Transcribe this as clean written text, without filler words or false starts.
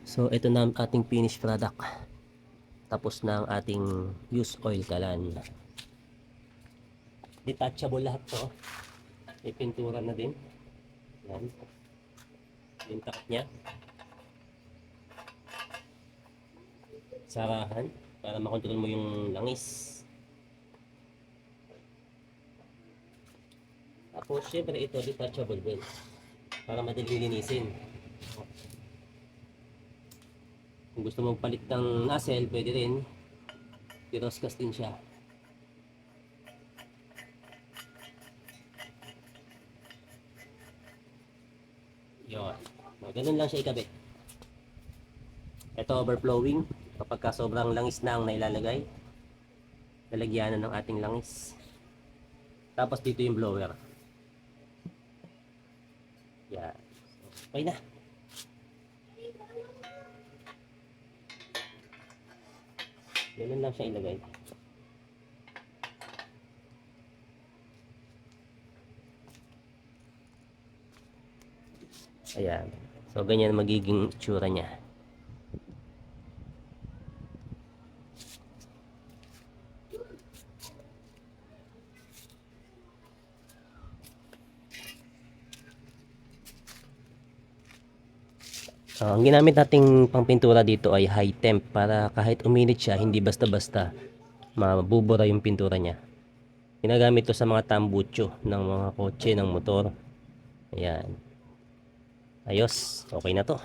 So ito na ang ating finished product. Tapos na ang ating used oil kalan. Detachable lahat to. May pintura na din. Yan. Yung takip niya. Sarahan para makontrol mo yung langis. Tapos syempre ito detachable din para madali linisin. Kung gusto mong palit ng nozzle, pwede rin. I-roscas din siya. Yun. Ganun lang siya ikabit. Ito overflowing. Kapag ka sobrang langis na ang nailalagay, lalagyanan ng ating langis. Tapos dito yung blower. Yan. Okay na. Ganun lang siya ilagay. Ayan. So, ganyan magiging itsura niya. Ang ginamit nating pangpintura dito ay high temp para kahit uminit siya, hindi basta-basta mabubura yung pintura niya. Ginagamit to sa mga tambucho ng mga kotse, ng motor. Ayan. Ayos. Okay na to.